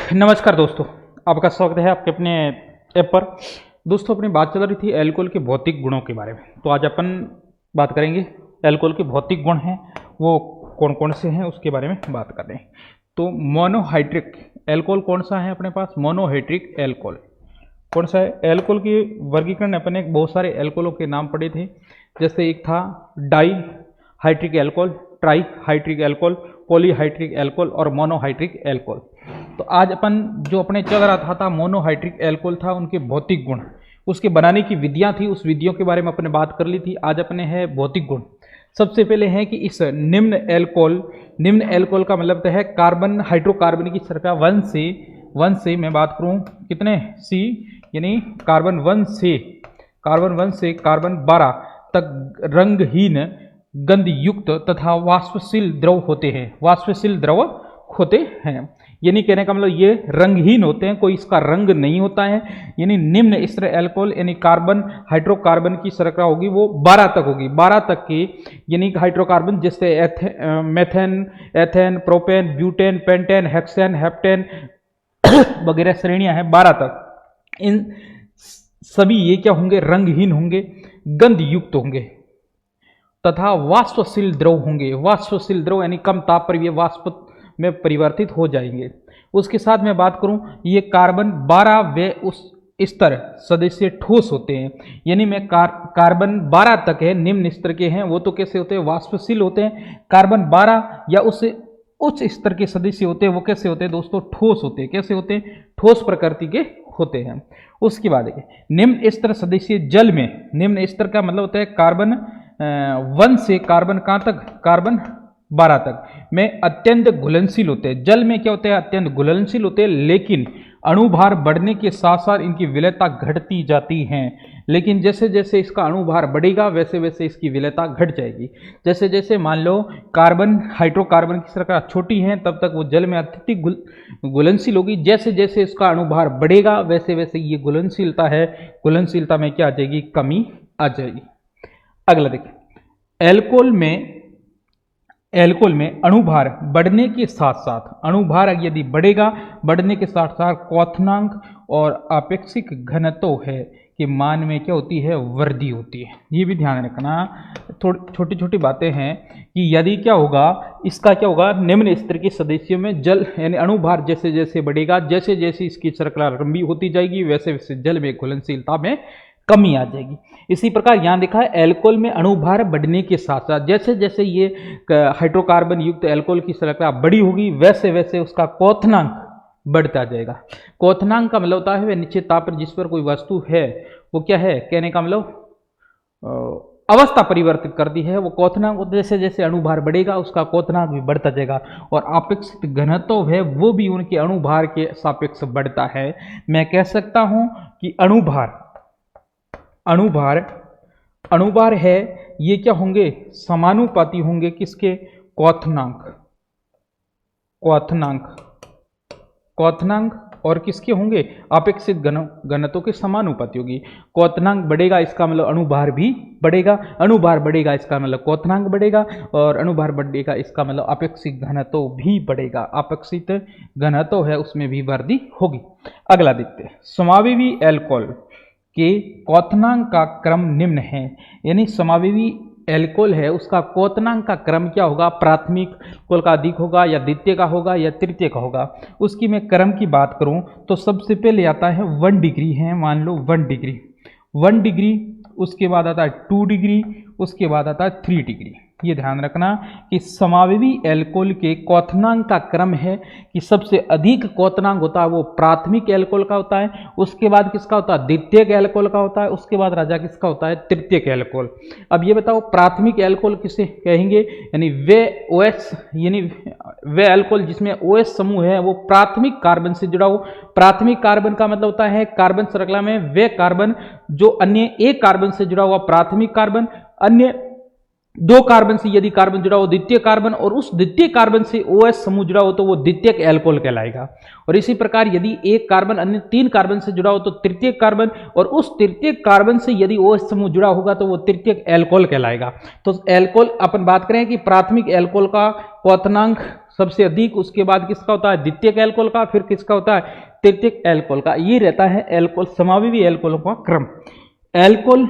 नमस्कार दोस्तों, आपका स्वागत है आपके अपने ऐप पर। दोस्तों, अपनी बात चल रही थी अल्कोहल के भौतिक गुणों के बारे में। तो आज अपन बात करेंगे अल्कोहल के भौतिक गुण हैं वो कौन कौन से हैं उसके बारे में बात कर रहे हैं। तो मोनोहाइड्रिक अल्कोहल कौन सा है अपने पास? मोनोहाइड्रिक अल्कोहल कौन सा है? अल्कोहल की वर्गीकरण अपने बहुत सारे अल्कोहलों के नाम पढ़े थे। जैसे एक था dihydric alcohol, trihydric alcohol, polyhydric alcohol और मोनोहाइड्रिक अल्कोहल। तो आज अपन जो अपने चल रहा था मोनोहाइड्रिक अल्कोहल था, उनके भौतिक गुण, उसके बनाने की विधियां थी, उस विधियों के बारे में अपने बात कर ली थी। आज अपने है भौतिक गुण। सबसे पहले है कि इस निम्न अल्कोहल का मतलब है कार्बन हाइड्रोकार्बन की संख्या 1 से मैं बात करूं कितने सी, यानी कार्बन 1 से कार्बन 12 तक रंगहीन, गंध युक्त तथा वाष्पशील द्रव होते हैं। यानी कहने का मतलब ये रंगहीन होते हैं, कोई इसका रंग नहीं होता है। यानी निम्न स्तर अल्कोहल यानी कार्बन हाइड्रोकार्बन की संख्या होगी वो 12 तक होगी, 12 तक की। यानी हाइड्रोकार्बन जैसे methane, ethane, propane, butane, pentane, hexane, heptane वगैरह श्रेणियां हैं 12 तक। इन सभी ये क्या होंगे? रंगहीन होंगे, गंध युक्त होंगे तथा वाष्पशील द्रव होंगे। वाष्पशील द्रव यानी कम ताप पर ये वाष्प में परिवर्तित हो जाएंगे। उसके साथ मैं बात करूं, ये कार्बन 12 वे उस स्तर सदस्य ठोस होते हैं। यानी मैं कार्बन 12 तक है, निम्न स्तर के हैं, वो तो कैसे होते हैं? वाष्पशील होते हैं। कार्बन 12 या उससे उच्च स्तर के सदस्य होते हैं, वो कैसे होते हैं दोस्तों? ठोस होते हैं। कैसे होते हैं? ठोस प्रकृति के होते हैं। उसके बाद निम्न स्तर सदस्य जल में, निम्न स्तर का मतलब होता है कार्बन 1 से कार्बन कहाँ तक? कार्बन 12 तक में अत्यंत घुलनशील होते हैं। जल में क्या होते हैं? अत्यंत घुलनशील होते हैं, लेकिन अणुभार बढ़ने के साथ साथ इनकी विलेयता घटती जाती है। लेकिन जैसे जैसे इसका अणुभार बढ़ेगा वैसे वैसे इसकी विलेयता घट जाएगी। जैसे जैसे मान लो कार्बन हाइड्रोकार्बन की संख्या छोटी है, तब तक वो जल में अत्यधिक घुलनशील होगी। जैसे जैसे इसका अणुभार बढ़ेगा वैसे वैसे ये घुलनशीलता में क्या आ जाएगी? कमी आ जाएगी। अगला देखिए, अल्कोहल में अणुभार बढ़ने के साथ साथ, अणुभार यदि बढ़ेगा, बढ़ने के साथ साथ क्वथनांक और आपेक्षिक घनत्व है कि मान में क्या होती है? वृद्धि होती है। ये भी ध्यान रखना। थोड़ी छोटी छोटी बातें हैं कि यदि क्या होगा, इसका क्या होगा? निम्न स्तर के सदस्यों में जल यानी अणुभार जैसे जैसे बढ़ेगा, जैसे जैसे इसकी श्रृंखला लंबी होती जाएगी वैसे वैसे जल में घुलनशीलता में कमी आ जाएगी। इसी प्रकार यहाँ देखा है अल्कोहल में अणुभार बढ़ने के साथ साथ जैसे जैसे ये हाइड्रोकार्बन युक्त अल्कोहल की संख्या बड़ी होगी वैसे वैसे उसका क्वथनांक बढ़ता जाएगा। क्वथनांक का मतलब होता है वह निश्चित ताप पर जिस पर कोई वस्तु है वो क्या है? कहने का मतलब अवस्था परिवर्तित करती है वो क्वथनांक। जैसे जैसे अणुभार बढ़ेगा उसका क्वथनांक भी बढ़ता जाएगा और अपेक्षित घनत्व है वो भी उनके अणुभार के सापेक्ष बढ़ता है। मैं कह सकता हूं कि अणुभार है ये क्या होंगे? समानुपाती होंगे किसके? क्वथनांक और किसके होंगे? अपेक्षित घनत्व के समानुपाती होगी। क्वथनांक बढ़ेगा इसका मतलब अणुभार भी बढ़ेगा, अणुभार बढ़ेगा इसका मतलब क्वथनांक बढ़ेगा, और अणुभार बढ़ेगा इसका मतलब अपेक्षित घनत्व भी बढ़ेगा। अपेक्षित घनत्व है उसमें भी वृद्धि होगी। अगला देखते हैं, समावेशी अल्कोहल के क्वथनांक का क्रम निम्न है। यानी समावेशी अल्कोहल है उसका क्वथनांक का क्रम क्या होगा? प्राथमिक अल्कोहल का अधिक होगा या द्वितीय का होगा या तृतीय का होगा। उसकी मैं क्रम की बात करूं तो सबसे पहले आता है 1 डिग्री है, मान लो 1 डिग्री, उसके बाद आता है 2 डिग्री, उसके बाद आता है 3 डिग्री। ये ध्यान रखना कि समावेशी अल्कोहल के क्वथनांक का क्रम है कि सबसे अधिक क्वथनांक होता है वो प्राथमिक अल्कोहल का होता है, उसके बाद किसका होता है? द्वितीयक अल्कोहल का होता है, उसके बाद राजा किसका होता है? तृतीयक अल्कोहल। अब ये बताओ प्राथमिक अल्कोहल किसे कहेंगे? यानी वे अल्कोहल जिसमें OH समूह है वो प्राथमिक कार्बन से जुड़ा हो। प्राथमिक कार्बन का मतलब होता है कार्बन श्रृंखला में वे कार्बन जो अन्य एक कार्बन से जुड़ा हुआ प्राथमिक कार्बन, अन्य 2 कार्बन से यदि कार्बन जुड़ा हो द्वितीय कार्बन, और उस द्वितीय कार्बन से OH समूह जुड़ा हो तो वो द्वितीयक अल्कोहल कहलाएगा। और इसी प्रकार यदि एक कार्बन अन्य 3 कार्बन से जुड़ा हो तो तृतीयक कार्बन, और उस तृतीयक कार्बन से यदि OH समूह जुड़ा होगा तो वो तृतीयक अल्कोहल कहलाएगा। तो अल्कोहल अपन बात करें कि प्राथमिक अल्कोहल का क्वथनांक सबसे अधिक, उसके बाद किसका होता है द्वितीयक एल्कोहल का, फिर किसका होता है तृतीयक एल्कोहल का। ये रहता है एल्कोहल समावयवी एल्कोहलों का क्रम। एल्कोहल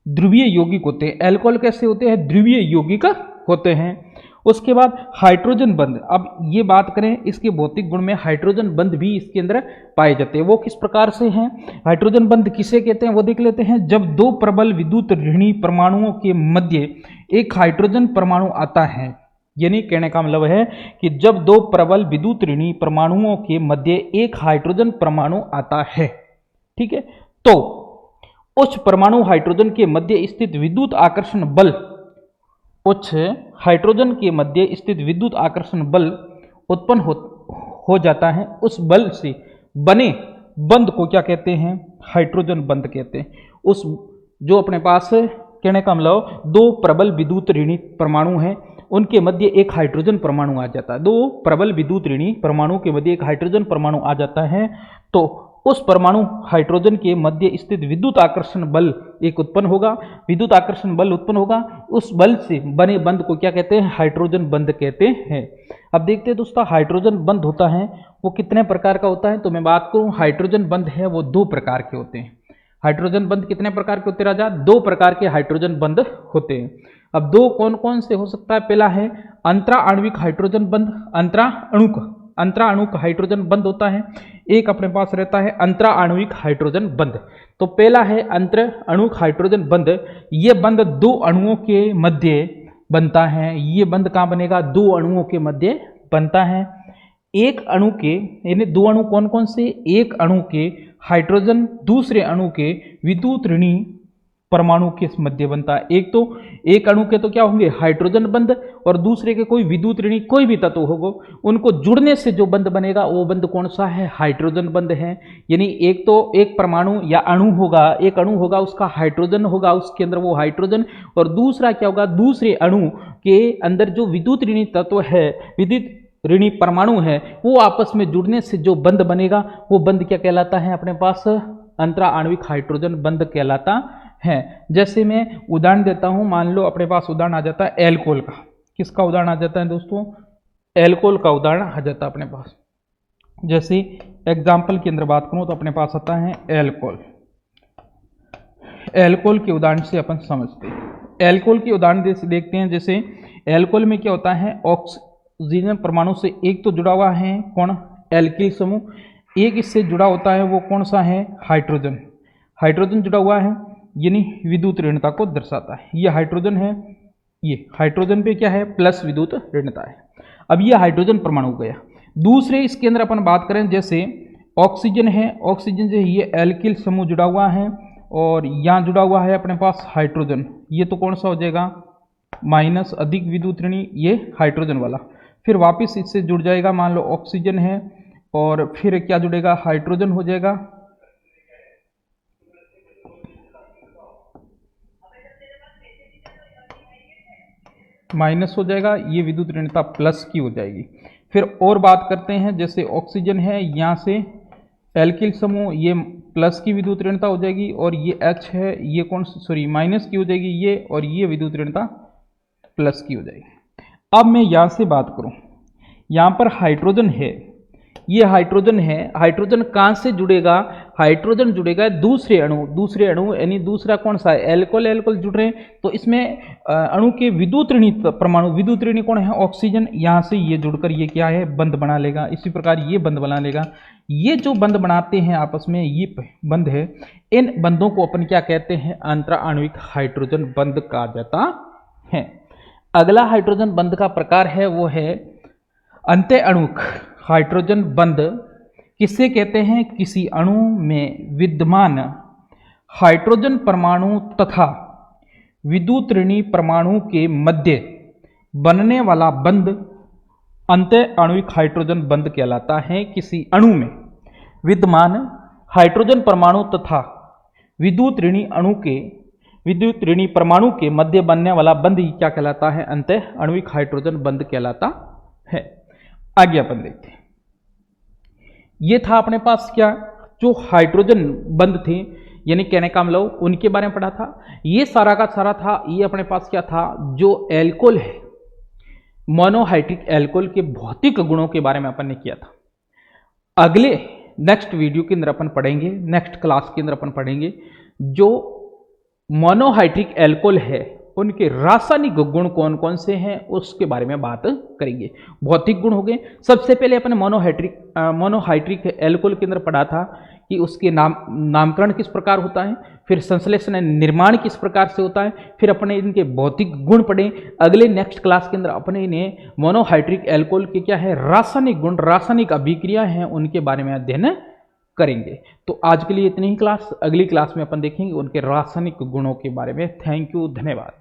ध्रुवीय यौगिक होते हैं। एल्कोहल कैसे होते हैं ध्रुवीय यौगिक होते हैं। उसके बाद हाइड्रोजन बंध, अब ये बात करें इसके भौतिक गुण में, हाइड्रोजन बंध भी इसके अंदर पाए जाते हैं। वो किस प्रकार से हैं, हाइड्रोजन बंध किसे कहते हैं वो देख लेते हैं। जब दो प्रबल विद्युत ऋणी परमाणुओं के मध्य एक हाइड्रोजन परमाणु आता है, यानी कहने का मतलब है कि जब दो प्रबल विद्युत ऋणी परमाणुओं के मध्य एक हाइड्रोजन परमाणु आता है, ठीक है, तो उच्च परमाणु हाइड्रोजन के मध्य स्थित विद्युत आकर्षण बल, उच्च हाइड्रोजन के मध्य स्थित विद्युत आकर्षण बल उत्पन्न हो जाता है। उस बल से बने बंध को क्या कहते हैं हाइड्रोजन बंध कहते हैं। उस जो अपने पास कहने का मतलब दो प्रबल विद्युत ऋणी परमाणु हैं, उनके मध्य एक हाइड्रोजन परमाणु आ जाता है। दो प्रबल विद्युत ऋणी परमाणु के मध्य एक हाइड्रोजन परमाणु आ जाता है, तो उस परमाणु हाइड्रोजन के मध्य स्थित विद्युत आकर्षण बल एक उत्पन्न होगा। विद्युत आकर्षण बल उत्पन्न होगा, उस बल से बने बंध को क्या कहते हैं हाइड्रोजन बंध कहते हैं। अब देखते हैं दोस्तों हाइड्रोजन बंध होता है वो कितने प्रकार का होता है। तो मैं बात करूं हाइड्रोजन बंध है वो दो प्रकार के होते हैं। हाइड्रोजन बंध कितने प्रकार के होते हैं राजा, दो प्रकार के हाइड्रोजन बंध होते हैं। अब दो कौन कौन से हो सकता है, पहला है अंतरा आणविक हाइड्रोजन बंध, अंतरा अणुक हाइड्रोजन बंध होता है। एक अपने पास रहता है अंतरा आणविक हाइड्रोजन बंध। तो पहला है अंतर अणुक हाइड्रोजन बंध। ये बंध दो अणुओं के मध्य बनता है। ये बंध कहाँ बनेगा, दो अणुओं के मध्य बनता है। एक अणु के, यानी दो अणु कौन कौन से, एक अणु के हाइड्रोजन दूसरे अणु के विद्युत ऋणी परमाणु के मध्य बनता है। एक तो एक अणु के तो क्या होंगे हाइड्रोजन बंध, और दूसरे के कोई विद्युत ऋणी कोई भी तत्व होगा, उनको जुड़ने से जो बंध बनेगा वो बंध कौन सा है, हाइड्रोजन बंध है। यानी एक तो एक परमाणु या अणु होगा, एक अणु होगा उसका हाइड्रोजन होगा, उसके अंदर वो हाइड्रोजन, और दूसरा क्या होगा, दूसरे अणु के अंदर जो विद्युत ऋणी तत्व है, विद्युत ऋणी परमाणु है, वो आपस में जुड़ने से जो बंध बनेगा वो बंध क्या कहलाता है, अपने पास अंतरा आणविक हाइड्रोजन बंध कहलाता है। जैसे मैं उदाहरण देता हूं, मान लो अपने पास उदाहरण आ जाता है एल्कोहल का। किसका उदाहरण आ जाता है दोस्तों, एल्कोहल का उदाहरण आ जाता है अपने पास। जैसे एग्जाम्पल के अंदर बात करूं तो अपने पास आता है एल्कोहल। एल्कोहल के उदाहरण से अपन समझते हैं। एल्कोहल के उदाहरण देखते हैं। जैसे एल्कोहल में क्या होता है, ऑक्सीजन परमाणु से एक तो जुड़ा हुआ है कौन, एल्किल समूह, एक इससे जुड़ा होता है वो कौन सा है, हाइड्रोजन। हाइड्रोजन जुड़ा हुआ है यानी विद्युत ऋणता को दर्शाता है। ये हाइड्रोजन है, ये हाइड्रोजन पे क्या है, प्लस विद्युत ऋणता है। अब ये हाइड्रोजन परमाणु गया। दूसरे इसके अंदर अपन बात करें, जैसे ऑक्सीजन है, ऑक्सीजन से ये एल्किल समूह जुड़ा हुआ है, और यहाँ जुड़ा हुआ है अपने पास हाइड्रोजन। ये तो कौन सा हो जाएगा, माइनस अधिक विद्युत ऋणी, ये हाइड्रोजन वाला। फिर वापस इससे जुड़ जाएगा, मान लो ऑक्सीजन है, और फिर क्या जुड़ेगा, हाइड्रोजन हो जाएगा, माइनस हो जाएगा, ये विद्युत ऋणता प्लस की हो जाएगी। फिर और बात करते हैं, जैसे ऑक्सीजन है, यहाँ से एल्किल समूह, ये प्लस की विद्युत ऋणता हो जाएगी, और ये H है, ये कौन सॉरी माइनस की हो जाएगी ये, और ये विद्युत ऋणता प्लस की हो जाएगी। अब मैं यहाँ से बात करूँ, यहाँ पर हाइड्रोजन है, ये हाइड्रोजन है, हाइड्रोजन कहाँ से जुड़ेगा, हाइड्रोजन जुड़ेगा दूसरे अणु यानी दूसरा कौन सा है, एल्कोहल जुड़ रहे हैं, तो इसमें अणु के विद्युत ऋणी परमाणु, विद्युत ऋणी कौन है, ऑक्सीजन, यहाँ से ये जुड़कर ये क्या है, बंध बना लेगा। इसी प्रकार ये बंध बना लेगा। ये जो बंध बनाते हैं आपस में, ये बंध है, इन बंधों को अपन क्या कहते हैं, अंतरा आणविक हाइड्रोजन बंध कहा जाता है। अगला हाइड्रोजन बंध का प्रकार है वो है अंत्य अणुक हाइड्रोजन बंध। किससे कहते हैं, किसी अणु में विद्यमान हाइड्रोजन परमाणु तथा विद्युत ऋणी परमाणु के मध्य बनने वाला बंध अंत्य आणविक हाइड्रोजन बंध कहलाता है। किसी अणु में विद्यमान हाइड्रोजन परमाणु तथा विद्युत ऋणी परमाणु के मध्य बनने वाला बंध ही क्या कहलाता है, अंत्य आणविक हाइड्रोजन बंध कहलाता है। आगे अपन देखते हैं। ये था अपने पास क्या, जो हाइड्रोजन बंध थे, यानी कहने का मतलब उनके बारे में पढ़ा था। ये सारा का सारा था, ये अपने पास क्या था, जो एल्कोहल है मोनोहाइड्रिक एल्कोहल के भौतिक गुणों के बारे में अपन ने किया था। अगले नेक्स्ट वीडियो के अंदर अपन पढ़ेंगे, नेक्स्ट क्लास के अंदर अपन पढ़ेंगे जो मोनोहाइड्रिक एल्कोहल है उनके रासायनिक गुण कौन कौन से हैं उसके बारे में बात करेंगे। भौतिक गुण हो गए। सबसे पहले अपने मोनोहाइड्रिक एल्कोहल के अंदर पढ़ा था कि उसके नामकरण किस प्रकार होता है, फिर संश्लेषण निर्माण किस प्रकार से होता है, फिर अपने इनके भौतिक गुण पढ़े। अगले नेक्स्ट क्लास के अंदर अपने इन्हें मोनोहाइड्रिक एल्कोहल के क्या है रासायनिक गुण, रासायनिक अभिक्रिया हैं उनके बारे में अध्ययन करेंगे। तो आज के लिए इतनी ही क्लास, अगली क्लास में अपन देखेंगे उनके रासायनिक गुणों के बारे में। थैंक यू, धन्यवाद।